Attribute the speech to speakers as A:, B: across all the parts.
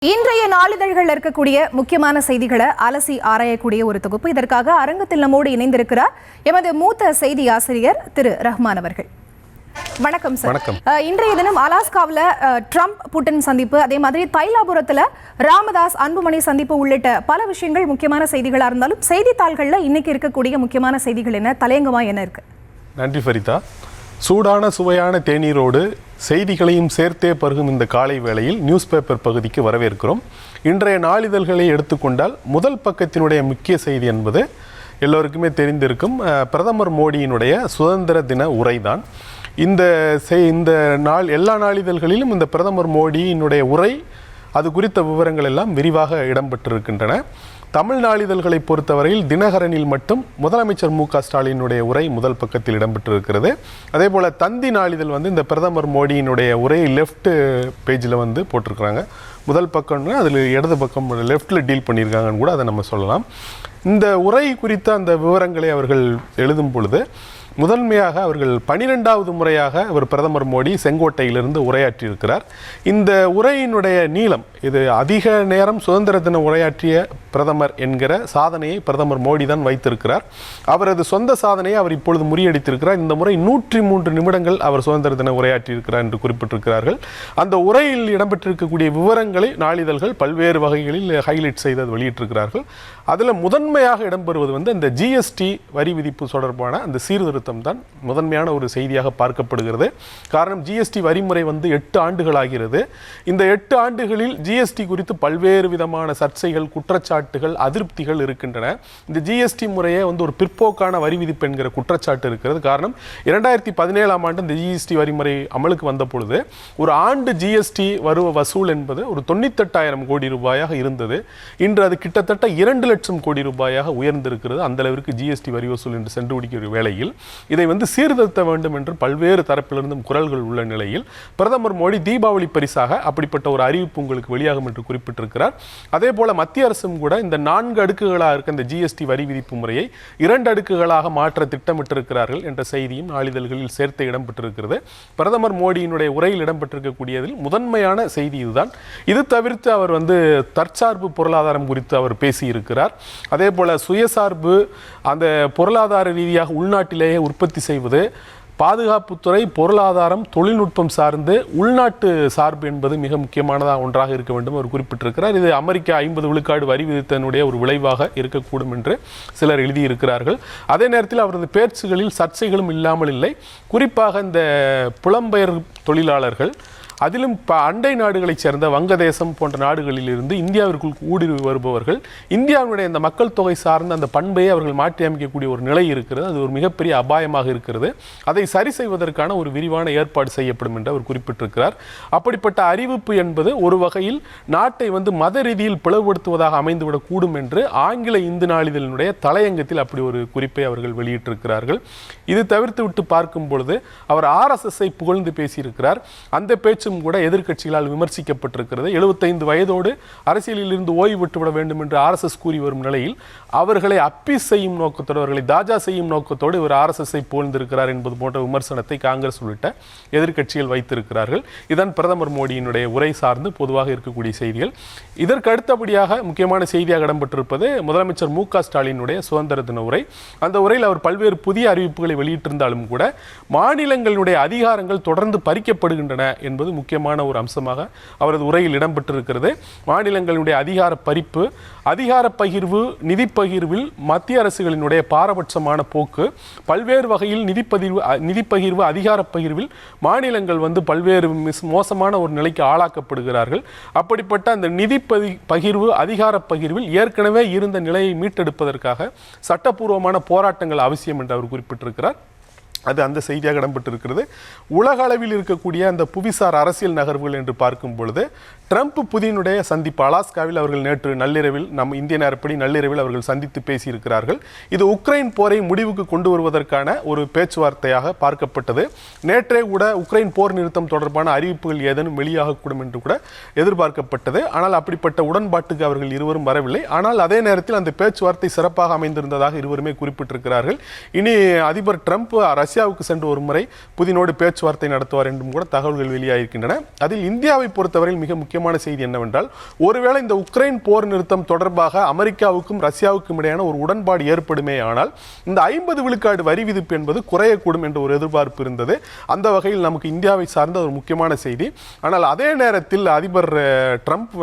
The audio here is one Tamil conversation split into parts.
A: இன்றைய நாளிதழ்கள் இருக்கக்கூடிய முக்கியமான செய்திகளை அலசி ஆராயக்கூடிய ஒரு தொகுப்பு. இதற்காக அரங்கத்தில் நம்மோடு இணைந்திருக்கிறார் எமது மூத்த செய்தி ஆசிரியர் திரு ரஹ்மான் அவர்கள். வணக்கம் சார்.
B: வணக்கம்.
A: இன்றைய தினம் அலாஸ்காவில் ட்ரம்ப் புட்டின் சந்திப்பு, அதே மாதிரி தைலாபுரத்தில் ராமதாஸ் அன்புமணி சந்திப்பு உள்ளிட்ட பல விஷயங்கள் முக்கியமான செய்திகளாக இருந்தாலும் செய்தித்தாள்களில் இன்னைக்கு இருக்கக்கூடிய முக்கியமான செய்திகள் என்ன, தலையங்கமா என்ன இருக்கு?
B: நன்றி ஃபரிதா. சூடான சுவையான தேநீரோடு செய்திகளையும் சேர்த்தே பருகும் இந்த காலை வேளையில் நியூஸ் பேப்பர் பகுதிக்கு வரவேற்கிறோம். இன்றைய நாளிதழ்களை எடுத்துக்கொண்டால் முதல் பக்கத்தினுடைய முக்கிய செய்தி என்பது எல்லோருக்குமே தெரிந்திருக்கும், பிரதமர் மோடியினுடைய சுதந்திர தின உரைதான். இந்த எல்லா நாளிதழ்களிலும் இந்த பிரதமர் மோடியினுடைய உரை, அது குறித்த விவரங்கள் எல்லாம் விரிவாக இடம்பெற்றிருக்கின்றன. தமிழ் நாளிதழ்களை பொறுத்தவரையில் தினகரனில் மட்டும் முதலமைச்சர் மு.க.ஸ்டாலினுடைய உரை முதல் பக்கத்தில் இடம்பெற்றிருக்கிறது. அதே போல் தந்தி நாளிதழ் இந்த பிரதமர் மோடியினுடைய உரையை லெஃப்ட் பேஜில் போட்டிருக்கிறாங்க. முதல் பக்கம்னா அதில் இடது பக்கம் லெஃப்டில் டீல் பண்ணியிருக்காங்கன்னு கூட அதை நம்ம சொல்லலாம். இந்த உரை குறித்த அந்த விவரங்களை அவர்கள் எழுதும் பொழுது முதன்மையாக அவர்கள் 12வது முறையாக பிரதமர் மோடி செங்கோட்டையிலிருந்து உரையாற்றியிருக்கிறார். இந்த உரையினுடைய நீளம், இது அதிக நேரம் சுதந்திர தின உரையாற்றிய பிரதமர் என்கிற சாதனையை பிரதமர் மோடி தான் வைத்திருக்கிறார். அவரது சொந்த சாதனையை அவர் இப்பொழுது முறியடித்திருக்கிறார். இந்த முறை 103 நிமிடங்கள் அவர் சுதந்திர தின உரையாற்றியிருக்கிறார் என்று குறிப்பிட்டிருக்கிறார்கள். அந்த உரையில் இடம்பெற்றிருக்கக்கூடிய விவரங்களை நாளிதழ்கள் பல்வேறு வகைகளில் ஹைலைட் செய்து வெளியிட்டிருக்கிறார்கள். அதில் முதன்மையாக இடம்பெறுவது இந்த ஜிஎஸ்டி வரி விதிப்பு தொடர்பான அந்த சீர்திருத்தம் தான் முதன்மையான ஒரு செய்தியாக பார்க்கப்படுகிறது. காரணம், ஜிஎஸ்டி வரிமுறை 8 ஆண்டுகள் ஆகிறது. இந்த 8 ஆண்டுகளில் ஜிஎஸ்டி குறித்து பல்வேறு விதமான சர்ச்சைகள், குற்றச்சாட்டுகள், அதிருப்திகள் இருக்கின்றன. இந்த ஜிஎஸ்டி முறையே ஒரு பிற்போக்கான வரி விதிப்பு என்கிற குற்றச்சாட்டு இருக்கிறது. காரணம், 2017ஆம் ஆண்டு இந்த ஜிஎஸ்டி வரிமுறை அமலுக்கு வந்த பொழுது ஒரு ஆண்டு ஜிஎஸ்டி வசூல் என்பது ஒரு 98,000 கோடி ரூபாயாக இருந்தது. இன்று அது கிட்டத்தட்ட 2 லட்சம் கோடி ரூபாயாக உயர்ந்திருக்கிறது. அந்த அளவிற்கு ஜிஎஸ்டி வரி வசூல் என்று சென்று பிடிக்கிற வேளையில் இதை சீர்திருத்த வேண்டும் என்று பல்வேறு தரப்பிலிருந்தும் குரல்கள் உள்ள நிலையில் பிரதமர் மோடி தீபாவளி பரிசாக அப்படிப்பட்ட ஒரு அறிவிப்பு உங்களுக்கு வெளியாகும் என்று குறிப்பிட்டிருக்கிறார். அதே போல மத்திய அரசும் கூட இந்த 4 அடுக்குகளாக இருக்க இந்த ஜிஎஸ்டி வரி விதிப்பு முறையை 2 அடுக்குகளாக மாற்ற திட்டமிட்டிருக்கிறார்கள் என்ற செய்தியும் நாளிதழ்களில் சேர்த்து இடம்பெற்றிருக்கிறது. பிரதமர் மோடியினுடைய உரையில் இடம்பெற்றிருக்கக்கூடியதில் முதன்மையான செய்தி இதுதான். இது தவிர்த்து அவர் தற்சார்பு பொருளாதாரம் குறித்து அவர் பேசியிருக்கிறார். அதே போல சுயசார்பு, அந்த பொருளாதார ரீதியாக உள்நாட்டிலேயே உற்பத்தி செய்வது, பாதுகாப்புத்துறை, பொருளாதாரம், தொழில்நுட்பம் சார்ந்து உள்நாட்டு சார்பு என்பது மிக முக்கியமானதாக ஒன்றாக இருக்க வேண்டும் அவர் குறிப்பிட்டிருக்கிறார். இது அமெரிக்கா 50 விழுக்காடு வரி விதித்தனுடைய ஒரு விளைவாக இருக்கக்கூடும் என்று சிலர் எழுதியிருக்கிறார்கள். அதே நேரத்தில் அவரது பேச்சுகளில் சர்ச்சைகளும் இல்லாமல் இல்லை. குறிப்பாக இந்த புலம்பெயர் தொழிலாளர்கள், அதிலும் அண்டை நாடுகளைச் சேர்ந்த வங்கதேசம் போன்ற நாடுகளில் இருந்து இந்தியாவிற்குள் ஊடுருவி வருபவர்கள், இந்தியாவினுடைய இந்த மக்கள் தொகை சார்ந்த அந்த பண்பையை அவர்கள் மாற்றி அமைக்கக்கூடிய ஒரு நிலை இருக்கிறது. அது ஒரு மிகப்பெரிய அபாயமாக இருக்கிறது. அதை சரி செய்வதற்கான ஒரு விரிவான ஏற்பாடு செய்யப்படும் என்று அவர் குறிப்பிட்டிருக்கிறார். அப்படிப்பட்ட அறிவிப்பு என்பது ஒரு வகையில் நாட்டை மத ரீதியில் பிளவுபடுத்துவதாக அமைந்துவிடக்கூடும் என்று ஆங்கில இந்து நாளிதழினுடைய தலையங்கத்தில் அப்படி ஒரு குறிப்பை அவர்கள் வெளியிட்டிருக்கிறார்கள். இது தவிர்த்து விட்டு பார்க்கும் பொழுது அவர் RSSஐ புகழ்ந்து பேசியிருக்கிறார். அந்த பேச்சு கூட எதிர்க்கட்சிகளால் விமர்சிக்கப்பட்டிருக்கிறது. 75 வயதோடு அரசியலில் இருந்து ஓய்வு விட்டுவிட வேண்டும் என்று RSS கூறி வரும் நிலையில் அவர்களை அப்பீஸ் செய்யும் நோக்கத்தோடு, அவர்களை தாஜா செய்யும் நோக்கத்தோடு இவர் RSSஐ புகழ்ந்திருக்கிறார் என்பது போன்ற விமர்சனத்தை காங்கிரஸ் உள்ளிட்ட எதிர்க்கட்சிகள் வைத்திருக்கிறார்கள். இதன் பிரதமர் மோடியினுடைய உரை சார்ந்து பொதுவாக இருக்கக்கூடிய செய்திகள். இதற்கு அடுத்தபடியாக முக்கியமான செய்தியாக இடம்பெற்றிருப்பது முதலமைச்சர் மு.க.ஸ்டாலினுடைய சுதந்திர தின உரை. அந்த உரையில் அவர் பல்வேறு புதிய அறிவிப்புகளை வெளியிட்டிருந்தாலும் கூட மாநிலங்களுடைய அதிகாரங்கள் தொடர்ந்து பறிக்கப்படுகின்றன என்பது முக்கியமான ஒரு அம்சமாக அவரது உரையில் இடம்பெற்றிருக்கிறது. மாநிலங்களுடைய அதிகார பறிப்பு, அதிகார பகிர்வு, நிதி பகிர்வில் மத்திய அரசுகளினுடைய பாரபட்சமான போக்கு, பல்வேறு வகையில் நிதி பகிர்வு, அதிகார பகிர்வில் மாநிலங்கள் பல்வேறு மோசமான ஒரு நிலைக்கு ஆளாக்கப்படுகிறார்கள். அப்படிப்பட்ட அந்த நிதி பகிர்வு, அதிகார பகிர்வில் ஏற்கனவே இருந்த நிலையை மீட்டெடுப்பதற்காக சட்டப்பூர்வமான போராட்டங்கள் அவசியம் என்று அவர் குறிப்பிட்டிருக்கிறார். அது அந்த செய்தியாக இடம்பெற்றிருக்கிறது. உலக அளவில் இருக்கக்கூடிய அந்த புவிசார் அரசியல் நகர்வுகள் என்று பார்க்கும் பொழுது ட்ரம்ப் புதினுடைய சந்திப்பு, அலாஸ்காவில் அவர்கள் நேற்று நள்ளிரவில், நம்ம இந்திய நேரப்படி நள்ளிரவில் அவர்கள் சந்தித்து பேசியிருக்கிறார்கள். இது உக்ரைன் போரை முடிவுக்கு கொண்டு வருவதற்கான ஒரு பேச்சுவார்த்தையாக பார்க்கப்பட்டது. நேற்றே கூட உக்ரைன் போர் நிறுத்தம் தொடர்பான அறிவிப்புகள் ஏதேனும் வெளியாகக்கூடும் என்று கூட எதிர்பார்க்கப்பட்டது. ஆனால் அப்படிப்பட்ட உடன்பாட்டுக்கு அவர்கள் இருவரும் வரவில்லை. ஆனால் அதே நேரத்தில் அந்த பேச்சுவார்த்தை சிறப்பாக அமைந்திருந்ததாக இருவருமே குறிப்பிட்டிருக்கிறார்கள். இனி அதிபர் ட்ரம்ப் ரஷ்யாவுக்கு சென்று ஒரு முறை புதினோடு பேச்சுவார்த்தை நடத்துவார் என்றும் கூட தகவல்கள் வெளியாகிருக்கின்றன. அதில் இந்தியாவை பொறுத்தவரையில் மிக முக்கியமான செய்தி என்னவென்றால், ஒருவேளை இந்த உக்ரைன் போர் நிறுத்தம் தொடர்பாக அமெரிக்காவுக்கும் ரஷ்யாவுக்கும் இடையான ஒரு உடன்பாடு ஏற்படுமே ஆனால் இந்த 50 விழுக்காடு வரி விதிப்பு என்பது குறையக்கூடும் என்ற ஒரு எதிர்பார்ப்பு இருந்தது. அந்த வகையில் நமக்கு இந்தியாவை சார்ந்த ஒரு முக்கியமான செய்தி. ஆனால் அதே நேரத்தில் அதிபர் ட்ரம்ப்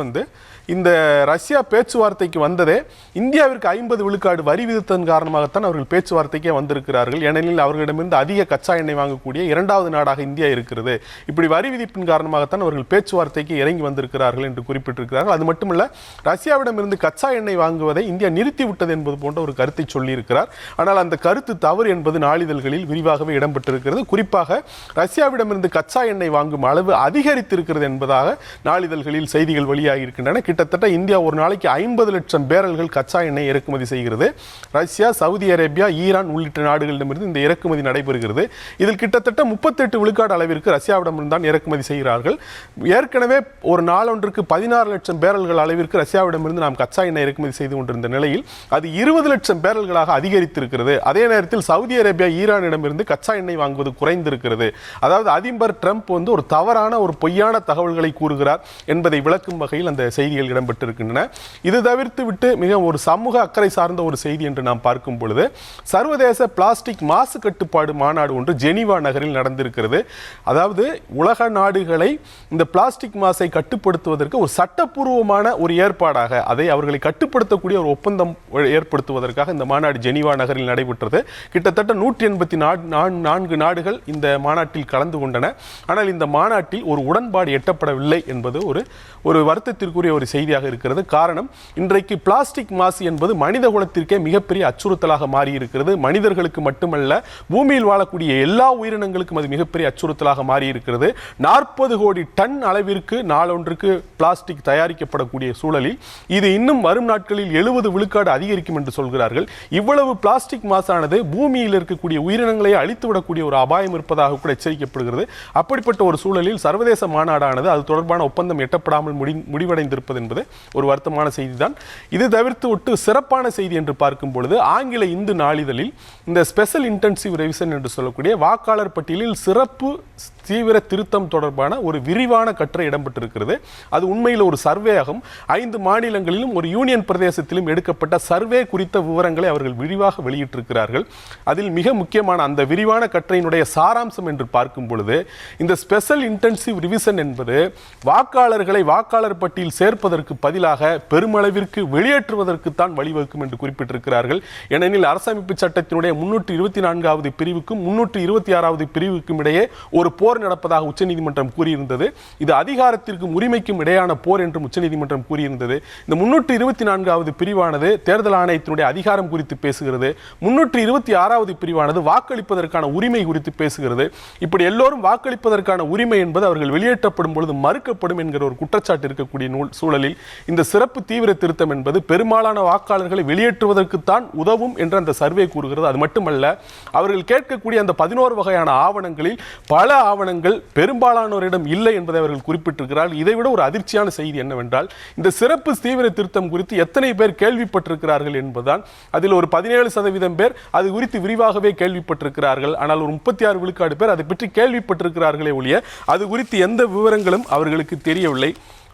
B: இந்த ரஷ்யா பேச்சுவார்த்தைக்கு வந்ததே இந்தியாவிற்கு 50 விழுக்காடு வரி விதித்ததன் காரணமாகத்தான் அவர்கள் பேச்சுவார்த்தைக்கே வந்திருக்கிறார்கள். ஏனெனில் அவர்களிடமிருந்து அதிக கச்சா எண்ணெய் வாங்கக்கூடிய 2வது நாடாக இந்தியா இருக்கிறது. இப்படி வரி விதிப்பின் காரணமாகத்தான் அவர்கள் பேச்சுவார்த்தைக்கு இறங்கி வந்திருக்கிறார்கள் என்று குறிப்பிட்டிருக்கிறார்கள். அது மட்டுமல்ல, ரஷ்யாவிடமிருந்து கச்சா எண்ணெய் வாங்குவதை இந்தியா நிறுத்திவிட்டது என்பது போன்ற ஒரு கருத்தை சொல்லியிருக்கிறார். ஆனால் அந்த கருத்து தவறு என்பது நாளிதழ்களில் விரிவாகவே இடம்பெற்றிருக்கிறது. குறிப்பாக ரஷ்யாவிடமிருந்து கச்சா எண்ணெய் வாங்கும் அளவு அதிகரித்திருக்கிறது என்பதாக நாளிதழ்களில் செய்திகள் வெளியாகி இருக்கின்றன. கிட்டத்தட்ட இந்தியா ஒரு நாளைக்கு 50 லட்சம் பேரல்கள் கச்சா எண்ணெய் இறக்குமதி செய்கிறது. ரஷ்யா, சவுதி அரேபியா, ஈரான் உள்ளிட்ட நாடுகளிடமிருந்து இந்த இறக்குமதி நடைபெறுகிறது. இதில் கிட்டத்தட்ட 38 விழுக்காடு அளவிற்கு ரஷ்யாவிடமிருந்து தான் இறக்குமதி செய்கிறார்கள். ஏற்கனவே ஒரு நாளொன்றுக்கு 16 லட்சம் பேரல்கள் அளவிற்கு ரஷ்யாவிடமிருந்து நாம் கச்சா எண்ணெய் இறக்குமதி செய்து கொண்டிருந்த நிலையில் அது 20 லட்சம் பேரல்களாக அதிகரித்திருக்கிறது. அதே நேரத்தில் சவுதி அரேபியா, ஈரானிடமிருந்து கச்சா எண்ணெய் வாங்குவது குறைந்திருக்கிறது. அதாவது அதிபர் ட்ரம்ப் ஒரு தவறான ஒரு பொய்யான தகவல்களை கூறுகிறார் என்பதை விளக்கும் வகையில் அந்த செய்திகள் இடம்பெற்றிருக்கின்றன. இது தவிர்த்து விட்டு மிக ஒரு சமூக அக்கறை சார்ந்த ஒரு செய்தி என்று நாம் பார்க்கும் பொழுது, சர்வதேச பிளாஸ்டிக் மாசு கட்டுப்பாடு மாநாடு ஒன்று ஜெனீவா நகரில் நடந்திருக்கிறது. அதாவது உலக நாடுகளை இந்த பிளாஸ்டிக் மாசை கட்டுப்படுத்துவதற்கு ஒரு சட்டப்பூர்வமான ஒரு ஏற்பாடாக, அதை அவர்களை கட்டுப்படுத்தக்கூடிய ஒரு ஒப்பந்தம் ஏற்படுத்துவதற்காக இந்த மாநாடு ஜெனீவா நகரில் நடைபெற்றது. கிட்டத்தட்ட 184 நாடுகள் இந்த மாநாட்டில் கலந்து கொண்டன. ஆனால் இந்த மாநாட்டில் ஒரு உடன்பாடு எட்டப்படவில்லை என்பது ஒரு வருத்தத்திற்குரிய ஒரு செய்தியாக இருக்கிறது. காரணம், இன்றைக்கு பிளாஸ்டிக் மாசு என்பது மனித குலத்திற்கே மிகப்பெரிய அச்சுறுத்தலாக மாறி இருக்கிறது. மனிதர்களுக்கு மட்டுமல்ல, பூமியில் வாழக்கூடிய எல்லா உயிரினங்களுக்கும் அது மிகப்பெரிய அச்சுறுத்தலாக மாறி இருக்கிறது. 40 கோடி டன் அளவிற்கு நாளொன்றுக்கு பிளாஸ்டிக் தயாரிக்கப்படக்கூடிய சூழலில் இது இன்னும் வரும் நாட்களில் 70 விழுக்காடு அதிகரிக்கும் என்று சொல்கிறார்கள். இவ்வளவு பிளாஸ்டிக் மாசானது பூமியில் இருக்கக்கூடிய உயிரினங்களை அழித்துவிடக்கூடிய ஒரு அபாயம் இருப்பதாக கூட எச்சரிக்கப்படுகிறது. அப்படிப்பட்ட ஒரு சூழலில் சர்வதேச மாநாடானது அது தொடர்பான ஒப்பந்தம் எட்டப்படாமல் முடிவடைந்திருப்பது என்பது ஒரு வருத்தமான செய்திதான். இது தவிர்த்து விட்டு சிறப்பான செய்தி என்று பார்க்கும் பொழுது, ஆங்கில இந்து நாளிதழில் இந்த ஸ்பெஷல் இன்டென்சிவ் ரெவிஷன் என்று சொல்லக்கூடிய வாக்காளர் பட்டியலில் சிறப்பு தீவிர திருத்தம் தொடர்பான ஒரு விரிவான கட்டுரை இடம்பெற்றிருக்கிறது. அது உண்மையில் ஒரு சர்வே ஆகும். 5 மாநிலங்களிலும் ஒரு யூனியன் பிரதேசத்திலும் எடுக்கப்பட்ட சர்வே குறித்த விவரங்களை அவர்கள் விரிவாக வெளியிட்டிருக்கிறார்கள். அதில் மிக முக்கியமான அந்த விரிவான கட்டுரையினுடைய சாராம்சம் என்று பார்க்கும் பொழுது, இந்த ஸ்பெஷல் இன்டென்சிவ் ரிவிஷன் என்பது வாக்காளர்களை வாக்காளர் பட்டியல் சேர்ப்பதற்கு பதிலாக பெருமளவிற்கு வெளியேற்றுவதற்குத்தான் வழிவகுக்கும் என்று குறிப்பிட்டிருக்கிறார்கள். ஏனெனில் அரசமைப்பு சட்டத்தினுடைய 324வது பிரிவுக்கும் 326வது பிரிவுக்கும் இடையே ஒரு போர் நடப்பதாக உச்சநீதிமன்றம் கூறியிருந்தது. இது அதிகாரத்திற்கும் உரிமைக்கும் இடையான போர் என்றும் உச்சநீதிமன்றம் கூறியிருந்தது. இந்த 324வது பிரிவானது தேர்தல் ஆணையத்தினுடைய அதிகாரம் குறித்து பேசுகிறது. 326வது பிரிவானது வாக்களிப்பதற்கான உரிமை குறித்து பேசுகிறது. இப்படி எல்லோரும் வாக்களிப்பதற்கான உரிமை என்பது அவர்கள் வெளியேற்றப்படும் பொழுது மறுக்கப்படும் என்கிற ஒரு குற்றச்சாட்டு இருக்கக்கூடிய சூழலில் இந்த சிறப்பு தீவிர திருத்தம் என்பது பெரும்பாலான வாக்காளர்களை வெளியேற்றுவதற்குத்தான் உதவும் என்று அந்த சர்வே கூறுகிறது. அது மட்டுமல்ல, அவர்கள் கேட்கக்கூடிய அந்த 11 வகையான ஆவணங்களில் பல ஆவணங்கள் பெரும்பாலானோரிடம் இல்லை என்பதை அவர்கள் குறிப்பிட்டிருக்கிறார்கள். இதைவிட ஒரு அதிர்ச்சியான செய்தி என்னவென்றால், இந்த சிறப்பு தீவிர திருத்தம் குறித்து எத்தனை பேர் கேள்விப்பட்டிருக்கிறார்கள் என்பதுதான். அதில் ஒரு 17% பேர் அது குறித்து விரிவாகவே கேள்விப்பட்டிருக்கிறார்கள். ஆனால் ஒரு 36 விழுக்காடு பேர் அதை பற்றி கேள்விப்பட்டிருக்கிறார்களே ஒழிய அது குறித்து எந்த விவரங்களும் அவர்களுக்கு தெரியவில்லை.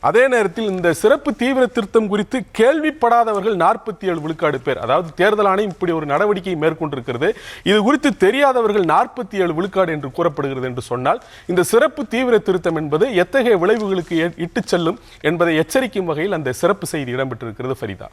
B: அதே நேரத்தில் இந்த சிறப்பு தீவிர திருத்தம் குறித்து கேள்விப்படாதவர்கள் 47 விழுக்காடு பேர். அதாவது தேர்தல் ஆணையம் இப்படி ஒரு நடவடிக்கை மேற்கொண்டிருக்கிறது, இது குறித்து தெரியாதவர்கள் 47 விழுக்காடு என்று கூறப்படுகிறது என்று சொன்னால், இந்த சிறப்பு தீவிர திருத்தம் என்பது எத்தகைய விளைவுகளுக்கு இட்டுச் செல்லும் என்பதை எச்சரிக்கும் வகையில் அந்த சிறப்பு செய்தி இடம்பெற்றிருக்கிறது. ஃபரிதா.